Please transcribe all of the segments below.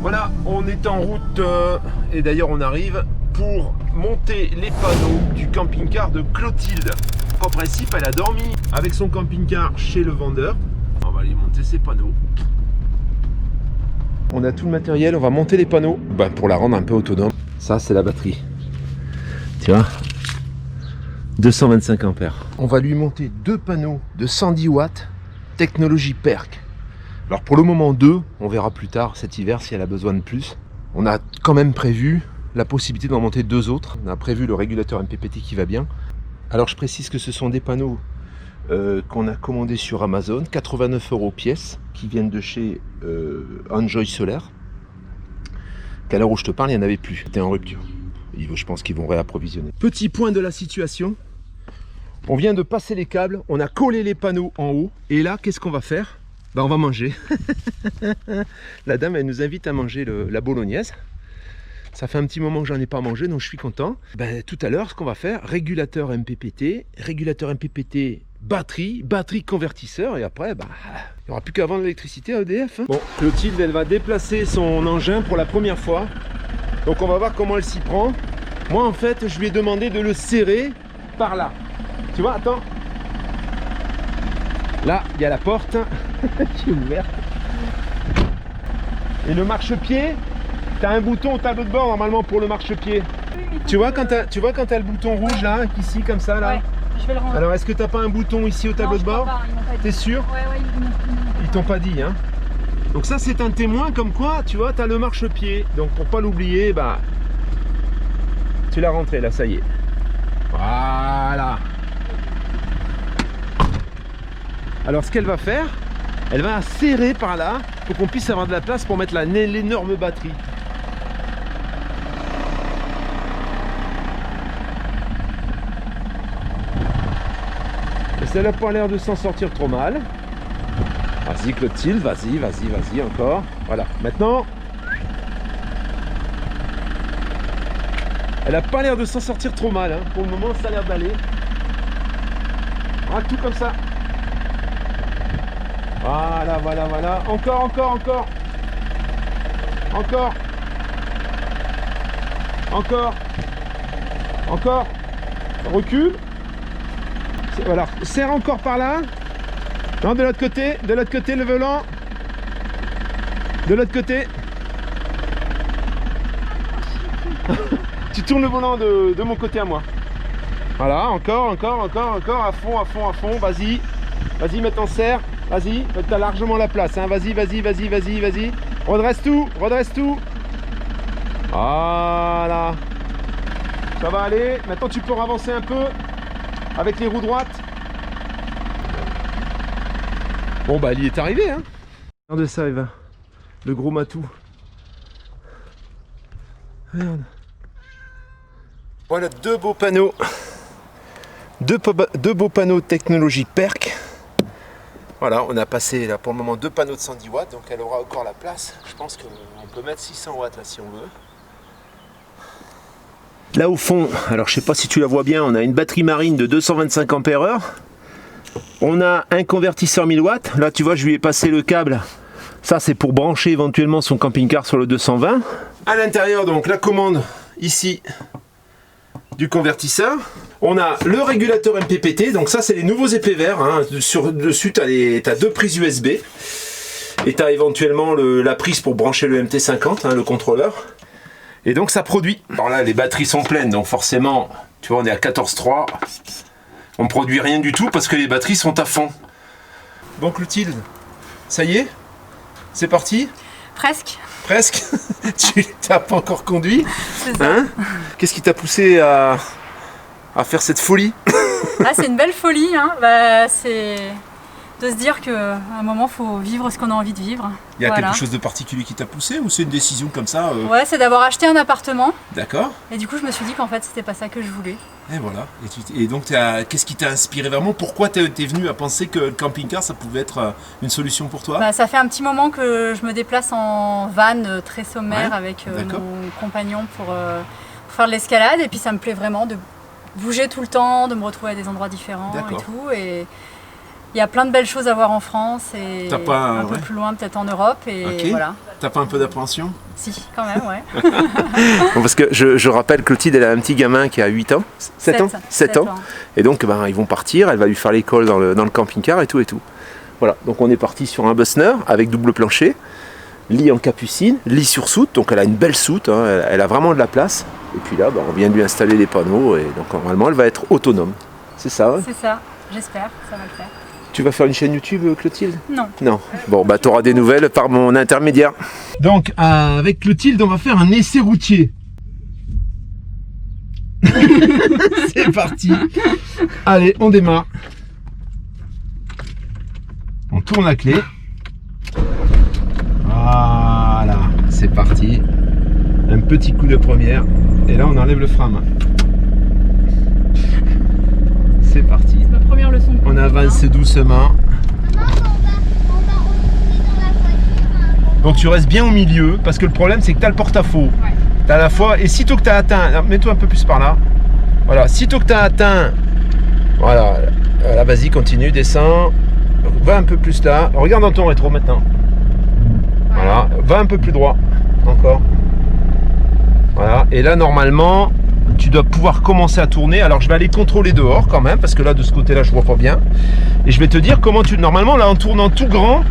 Voilà, on est en route et d'ailleurs on arrive pour monter les panneaux du camping-car de Clotilde. En principe, elle a dormi avec son camping-car chez le vendeur. On va aller monter ses panneaux. On a tout le matériel, on va monter les panneaux pour la rendre un peu autonome. Ça, c'est la batterie. Tu vois, 225 ampères. On va lui monter deux panneaux de 110 watts, technologie PERC. Alors pour le moment 2, on verra plus tard cet hiver si elle a besoin de plus. On a quand même prévu la possibilité d'en monter deux autres. On a prévu le régulateur MPPT qui va bien. Alors je précise que ce sont des panneaux qu'on a commandés sur Amazon, 89 € pièce, qui viennent de chez Enjoy Solaire. Qu'à l'heure où je te parle, il n'y en avait plus, c'était en rupture. Je pense qu'ils vont réapprovisionner. Petit point de la situation, on vient de passer les câbles, on a collé les panneaux en haut, et là qu'est-ce qu'on va faire ? On va manger. La dame, elle nous invite à manger la bolognaise. Ça fait un petit moment que j'en ai pas mangé, donc je suis content. Tout à l'heure, ce qu'on va faire, régulateur MPPT, batterie convertisseur, et après, il n'y aura plus qu'à vendre l'électricité à EDF. Bon, Clotilde, elle va déplacer son engin pour la première fois. Donc on va voir comment elle s'y prend. Moi, en fait, je lui ai demandé de le serrer par là. Tu vois, attends. Là, il y a la porte qui est ouverte. Et le marchepied, tu as un bouton au tableau de bord normalement pour le marchepied. Oui, tu vois quand tu as le bouton rouge là, ici comme ça là. Ouais, je vais le rendre. Alors est-ce que tu n'as pas un bouton ici au tableau de bord? T'es sûr? Ouais, ils t'ont pas dit, hein. Donc ça c'est un témoin comme quoi, tu vois, tu as le marchepied. Donc pour pas l'oublier, tu l'as rentré là, ça y est. Voilà. Alors ce qu'elle va faire, elle va serrer par là pour qu'on puisse avoir de la place pour mettre l'énorme batterie. Et ça n'a pas l'air de s'en sortir trop mal. Vas-y Clotilde, vas-y, encore. Voilà, maintenant, elle n'a pas l'air de s'en sortir trop mal, hein. Pour le moment ça a l'air d'aller. Ah, tout comme ça. Voilà. Encore. Recule. Voilà. Serre encore par là. Non, de l'autre côté, le volant. De l'autre côté. Tu tournes le volant de mon côté à moi. Voilà, encore. À fond. Vas-y, maintenant serre. Vas-y, t'as largement la place, hein. Vas-y. Redresse tout. Voilà. Ça va aller. Maintenant, tu peux avancer un peu avec les roues droites. Bon, il est arrivé, hein. Regarde ça, Eva. Le gros matou. Regarde. Voilà deux beaux panneaux. Deux beaux panneaux de technologie PERC. Voilà, on a passé là pour le moment deux panneaux de 110 watts, donc elle aura encore la place. Je pense qu'on peut mettre 600 watts là si on veut. Là au fond, alors je sais pas si tu la vois bien, on a une batterie marine de 225 ampères-heure. On a un convertisseur 1000 watts. Là tu vois, je lui ai passé le câble. Ça c'est pour brancher éventuellement son camping-car sur le 220. À l'intérieur donc la commande ici du convertisseur. On a le régulateur MPPT, donc ça c'est les nouveaux épées verts, hein. Dessus tu as deux prises USB et tu as éventuellement la prise pour brancher le MT50, hein, le contrôleur. Et donc ça produit. Alors là les batteries sont pleines, donc forcément, tu vois, on est à 14,3. On ne produit rien du tout parce que les batteries sont à fond. Bon Clotilde, ça y est? C'est parti? Presque. Tu n'as pas encore conduit? C'est ça. Hein? Qu'est-ce qui t'a poussé à faire cette folie? C'est une belle folie, hein. C'est de se dire qu'à un moment, il faut vivre ce qu'on a envie de vivre. Il y a quelque chose de particulier qui t'a poussé ou c'est une décision comme ça Ouais, c'est d'avoir acheté un appartement. D'accord. Et du coup, je me suis dit qu'en fait, c'était pas ça que je voulais. Et voilà. Et donc, qu'est-ce qui t'a inspiré vraiment? Pourquoi t'es venu à penser que le camping-car, ça pouvait être une solution pour toi? Ça fait un petit moment que je me déplace en van très sommaire avec mon compagnon pour faire de l'escalade. Et puis, ça me plaît vraiment de bouger tout le temps, de me retrouver à des endroits différents et tout. Il y a plein de belles choses à voir en France et T'as pas, un peu plus loin peut-être en Europe. Et Ok. voilà. T'as pas un peu d'appréhension? Si, quand même, ouais. Bon, parce que je rappelle, Clotilde, elle a un petit gamin qui a 8 ans, 7 ans, 7 ans. Et donc, ben, ils vont partir, elle va lui faire l'école dans le camping-car et tout et tout. Voilà, donc on est parti sur un Bussner avec double plancher, lit en capucine, lit sur soute, donc elle a une belle soute, hein, elle a vraiment de la place. Et puis là, ben, on vient de lui installer les panneaux et donc normalement, elle va être autonome. C'est ça, hein? C'est ça, j'espère que ça va le faire. Tu vas faire une chaîne YouTube, Clotilde? Non. Non. Bon, bah, tu auras des nouvelles par mon intermédiaire. Donc, avec Clotilde, on va faire un essai routier. C'est parti. Allez, on démarre. On tourne la clé. Voilà, c'est parti. Un petit coup de première. Et là, on enlève le frein à main. C'est parti. C'est ma première leçon de On avance doucement. Donc tu restes bien au milieu parce que le problème c'est que tu as le porte-à-faux. Ouais. Tu as la fois et sitôt que tu as atteint, alors, mets-toi un peu plus par là. Voilà, sitôt que tu as atteint, voilà, là vas-y, continue, descends. Va un peu plus là. Regarde dans ton rétro maintenant. Voilà, va un peu plus droit encore. Voilà, et là normalement tu dois pouvoir commencer à tourner. Alors je vais aller contrôler dehors quand même parce que là de ce côté là je vois pas bien. Et je vais te dire comment tu... Normalement là en tournant tout grand,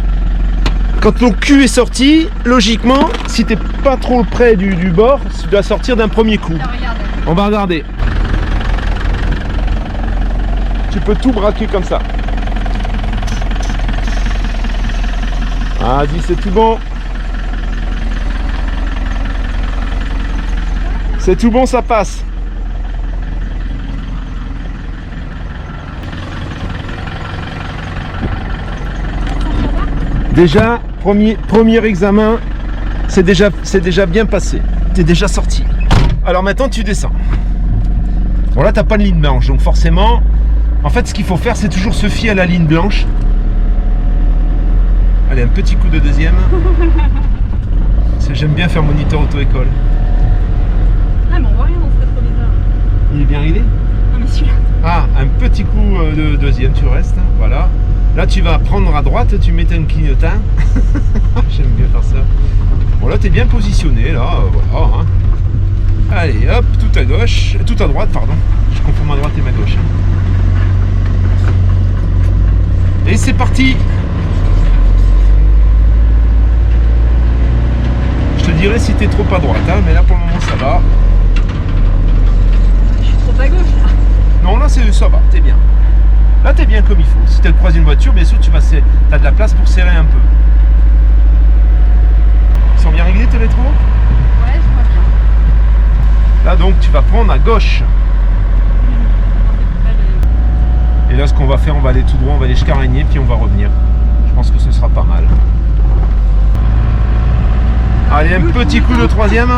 quand ton cul est sorti, logiquement, si t'es pas trop près du bord, tu dois sortir d'un premier coup. On va regarder. Tu peux tout braquer comme ça. Vas-y, c'est tout bon. C'est tout bon, ça passe. Déjà, premier examen, c'est déjà bien passé. T'es déjà sorti. Alors maintenant, tu descends. Bon là, t'as pas de ligne blanche, donc forcément, en fait, ce qu'il faut faire, c'est toujours se fier à la ligne blanche. Allez, un petit coup de deuxième. J'aime bien faire moniteur auto-école. Ah, mais on voit rien dans ce rétroviseur. Il est bien réglé? Non, mais celui-là. Ah, un petit coup de deuxième, tu restes, voilà. Là, tu vas prendre à droite, tu mets un clignotant. J'aime bien faire ça. Bon, là, tu es bien positionné, là, voilà. Hein. Allez, hop, tout à gauche, tout à droite, pardon. Je confonds ma droite et ma gauche. Hein. Et c'est parti. Je te dirai si tu es trop à droite, hein, mais là, pour le moment, ça va. Je suis trop à gauche, là. Non, là, ça va, t'es bien. Là, t'es bien comme il faut. Si tu croises une voiture, bien sûr, tu as de la place pour serrer un peu. Ils sont bien réglés, tes rétros? Ouais, je vois bien. Là, donc, tu vas prendre à gauche. Et là, ce qu'on va faire, on va aller tout droit, on va aller jusqu'à Régnier, puis on va revenir. Je pense que ce sera pas mal. Allez, un petit coup de troisième.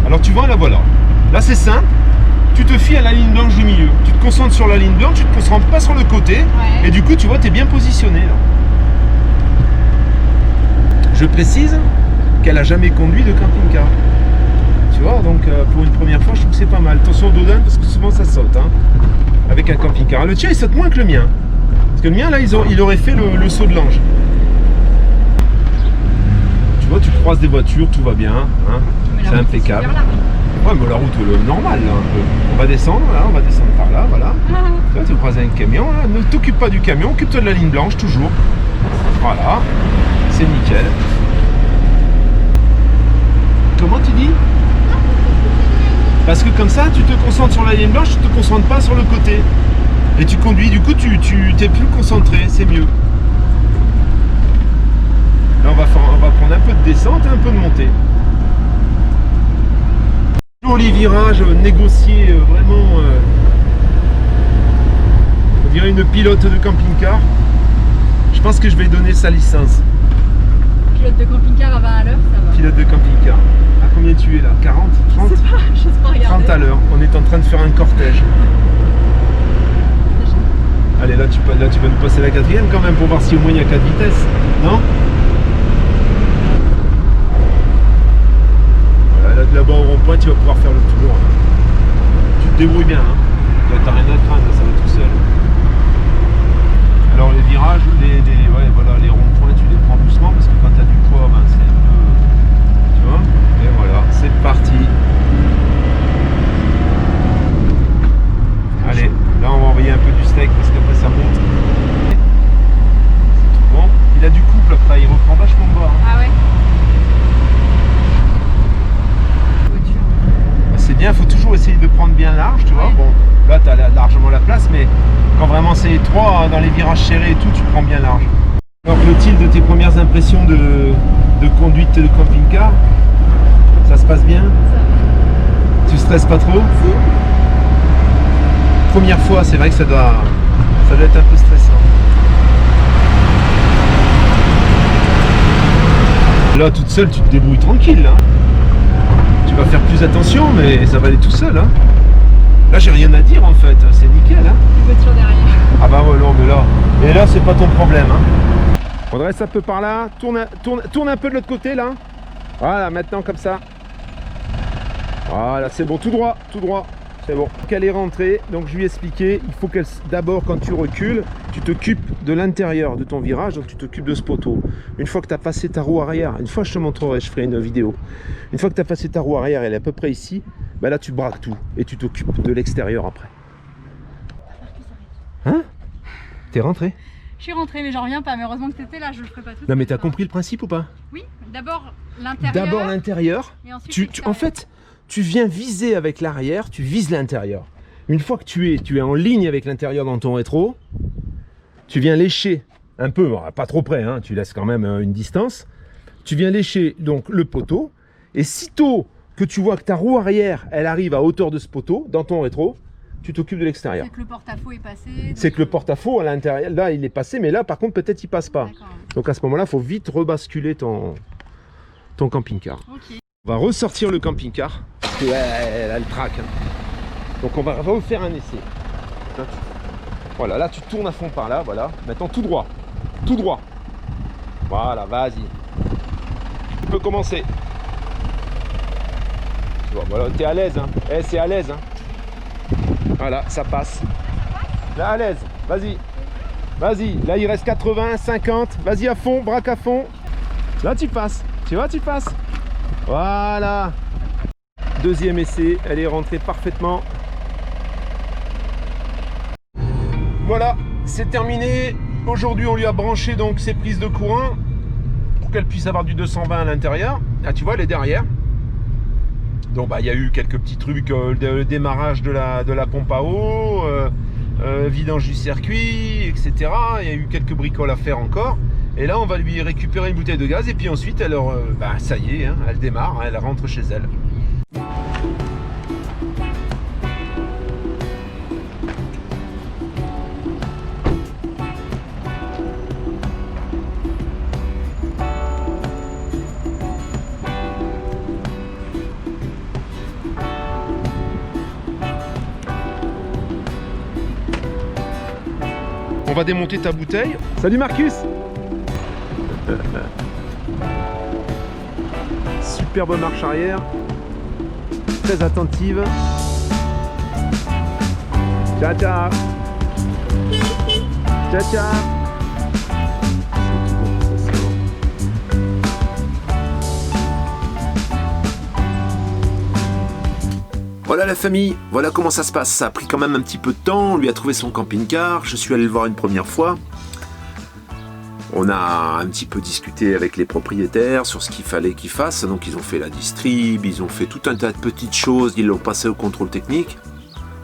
Alors tu vois, là voilà. Là c'est simple. Tu te fies à la ligne blanche du milieu. Tu te concentres sur la ligne blanche, tu te concentres pas sur le côté. Ouais. Et du coup, tu vois, tu es bien positionné là. Je précise qu'elle a jamais conduit de camping-car. Tu vois, donc pour une première fois, je trouve que c'est pas mal. Attention au dodane parce que souvent ça saute. Hein, avec un camping-car. Le tien, il saute moins que le mien. Parce que le mien, là, il aurait fait le saut de l'ange. Tu vois, tu croises des voitures, tout va bien. Hein, c'est impeccable. Ouais, mais la route normale, là, un peu. On va descendre, là, on va descendre par là, voilà. Là, tu croises un camion, là. Ne t'occupe pas du camion, occupe-toi de la ligne blanche, toujours. Voilà, c'est nickel. Comment tu dis? Parce que comme ça, tu te concentres sur la ligne blanche, tu te concentres pas sur le côté. Et tu conduis, du coup, tu t'es plus concentré, c'est mieux. Là, on va prendre un peu de descente et un peu de montée. Les virages négociés vraiment on dirait une pilote de camping-car. Je pense que je vais donner sa licence. Pilote de camping-car à 20 à l'heure, ça va. Pilote de camping-car. À combien tu es là? 40? 30? Je sais pas regarder. 30 à l'heure. On est en train de faire un cortège. Allez, là tu vas nous passer la quatrième quand même pour voir si au moins il y a 4 vitesses. Non? là-bas au rond-point, tu vas pouvoir faire le tour. Tu te débrouilles bien, hein. T'as rien à craindre, ça va tout seul. Alors les virages, ouais, voilà, les ronds-points, tu les prends doucement parce que quand tu as du poids, ben, c'est un peu... Tu vois. Et voilà, c'est parti. Allez, là on va envoyer un peu du steak parce qu'après ça monte. C'est tout bon. Il a du couple après, il reprend vachement bas. Hein. Ah ouais. C'est bien, il faut toujours essayer de prendre bien large, tu vois. Bon, là tu as largement la place, mais quand vraiment c'est étroit, dans les virages serrés et tout, tu prends bien large. Alors Clotilde, tes premières impressions de conduite de camping-car, ça se passe bien? Ça va. Tu stresses pas trop? Si. Première fois, c'est vrai que ça doit être un peu stressant. Là, toute seule, tu te débrouilles tranquille, hein. Tu vas faire plus attention, mais ça va aller tout seul, hein. Là, j'ai rien à dire en fait, c'est nickel, hein. La voiture derrière. Ah bah ouais, non, mais là, et là, c'est pas ton problème, hein. On dresse un peu par là, tourne un peu de l'autre côté, là. Voilà, maintenant comme ça. Voilà, c'est bon, tout droit, c'est bon. Elle est rentrée, donc je lui ai expliqué, il faut qu'elle, d'abord quand tu recules, tu t'occupes de l'intérieur de ton virage, donc tu t'occupes de ce poteau. Une fois que tu as passé ta roue arrière, une fois je te montrerai, je ferai une vidéo. Une fois que tu as passé ta roue arrière, elle est à peu près ici, bah là tu braques tout et tu t'occupes de l'extérieur après. Hein? T'es rentré? Je suis rentrée, mais j'en reviens pas. Mais heureusement que t'étais là, je le ferai pas tout. Non mais t'as compris le principe ou pas? Oui, d'abord l'intérieur. D'abord l'intérieur. En fait, tu viens viser avec l'arrière, tu vises l'intérieur. Une fois que tu es en ligne avec l'intérieur dans ton rétro, tu viens lécher un peu, pas trop près, hein, tu laisses quand même une distance. Tu viens lécher donc le poteau. Et sitôt que tu vois que ta roue arrière, elle arrive à hauteur de ce poteau, dans ton rétro, tu t'occupes de l'extérieur. C'est que le porte-à-faux est passé. C'est que le porte-à-faux à l'intérieur, là il est passé, mais là par contre peut-être il passe pas. Donc à ce moment-là, il faut vite rebasculer ton camping-car. Okay. On va ressortir le camping-car, parce que elle a le trac. Hein. Donc on va refaire un essai. Voilà, là tu tournes à fond par là, voilà. Maintenant tout droit. Tout droit. Voilà, vas-y. Tu peux commencer. Tu vois, voilà, t'es à l'aise, hein. C'est à l'aise, hein. Voilà, ça passe. Là, à l'aise, vas-y. Vas-y, là il reste 80, 50. Vas-y à fond, braque à fond. Là tu passes, tu vois, tu passes. Voilà. Deuxième essai, elle est rentrée parfaitement. Voilà, c'est terminé. Aujourd'hui, on lui a branché donc ses prises de courant pour qu'elle puisse avoir du 220 à l'intérieur. Ah, tu vois, elle est derrière. Donc, bah, il y a eu quelques petits trucs, le démarrage de la pompe à eau, vidange du circuit, etc. Il y a eu quelques bricoles à faire encore. Et là, on va lui récupérer une bouteille de gaz. Et puis ensuite, alors, bah, ça y est, hein, elle démarre, hein, elle rentre chez elle. On va démonter ta bouteille. Salut Marcus. Superbe marche arrière. Très attentive. Ciao ciao. Ciao ciao. Voilà la famille, voilà comment ça se passe. Ça a pris quand même un petit peu de temps, on lui a trouvé son camping-car, je suis allé le voir une première fois. On a un petit peu discuté avec les propriétaires sur ce qu'il fallait qu'ils fassent. Donc ils ont fait la distrib, ils ont fait tout un tas de petites choses, ils l'ont passé au contrôle technique.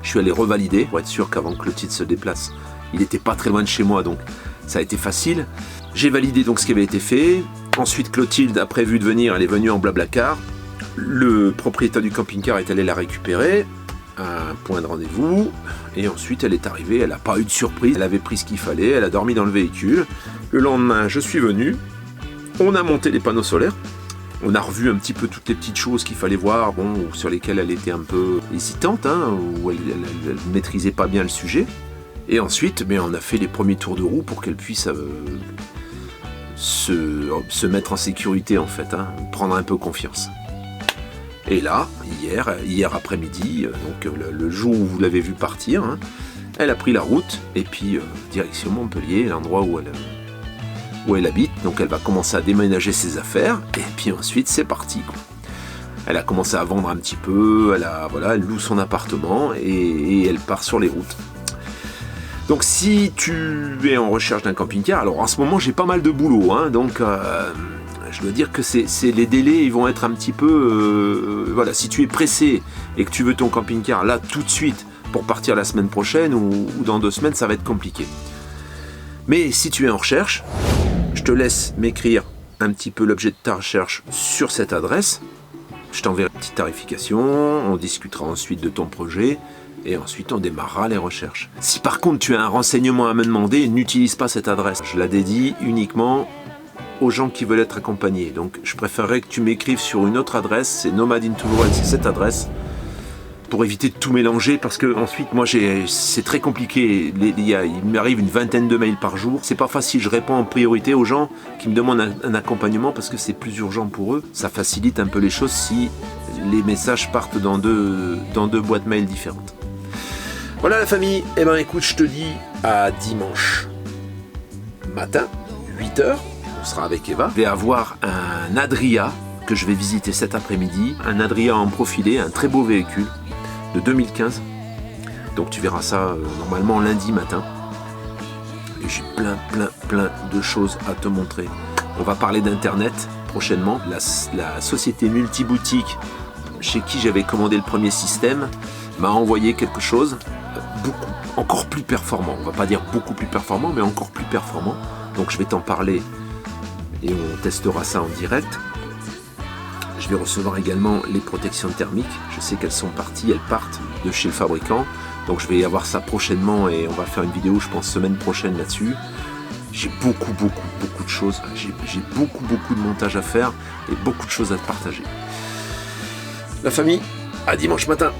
Je suis allé revalider pour être sûr qu'avant que Clotilde se déplace, il n'était pas très loin de chez moi, donc ça a été facile. J'ai validé donc ce qui avait été fait. Ensuite Clotilde a prévu de venir, elle est venue en blablacar. Le propriétaire du camping-car est allé la récupérer à un point de rendez-vous et ensuite elle est arrivée, elle n'a pas eu de surprise, elle avait pris ce qu'il fallait, elle a dormi dans le véhicule. Le lendemain je suis venu, on a monté les panneaux solaires, on a revu un petit peu toutes les petites choses qu'il fallait voir, bon, sur lesquelles elle était un peu hésitante, hein, où elle maîtrisait pas bien le sujet. Et ensuite on a fait les premiers tours de roue pour qu'elle puisse se mettre en sécurité en fait, hein, prendre un peu confiance. Et là, hier après-midi, donc le jour où vous l'avez vu partir, hein, elle a pris la route et puis direction Montpellier, l'endroit où elle habite. Donc elle va commencer à déménager ses affaires et puis ensuite c'est parti, quoi. Elle a commencé à vendre un petit peu, elle loue son appartement et elle part sur les routes. Donc si tu es en recherche d'un camping-car, alors en ce moment j'ai pas mal de boulot, hein, donc je dois dire que les délais ils vont être un petit peu... si tu es pressé et que tu veux ton camping-car là tout de suite pour partir la semaine prochaine ou dans 2 semaines, ça va être compliqué. Mais si tu es en recherche, je te laisse m'écrire un petit peu l'objet de ta recherche sur cette adresse. Je t'enverrai une petite tarification, on discutera ensuite de ton projet et ensuite on démarrera les recherches. Si par contre tu as un renseignement à me demander, n'utilise pas cette adresse. Je la dédie uniquement aux gens qui veulent être accompagnés. Donc je préférerais que tu m'écrives sur une autre adresse, c'est Nomad into the Wild, c'est cette adresse, pour éviter de tout mélanger, parce que ensuite moi c'est très compliqué. Il m'arrive une 20aine de mails par jour, c'est pas facile. Je réponds en priorité aux gens qui me demandent un accompagnement parce que c'est plus urgent pour eux. Ça facilite un peu les choses si les messages partent dans deux boîtes mail différentes. Voilà la famille, et ben écoute, je te dis à dimanche matin 8h, on sera avec Eva. Je vais avoir un Adria que je vais visiter cet après-midi, un Adria en profilé, un très beau véhicule de 2015, donc tu verras ça normalement lundi matin, et j'ai plein de choses à te montrer. On va parler d'internet prochainement. La société multiboutique chez qui j'avais commandé le premier système m'a envoyé quelque chose encore plus performant, on va pas dire beaucoup plus performant, mais encore plus performant, donc je vais t'en parler et on testera ça en direct. Je vais recevoir également les protections thermiques. Je sais qu'elles sont parties, elles partent de chez le fabricant. Donc je vais avoir ça prochainement et on va faire une vidéo, je pense, semaine prochaine là-dessus. J'ai beaucoup de choses. J'ai beaucoup de montage à faire et beaucoup de choses à te partager. La famille, à dimanche matin.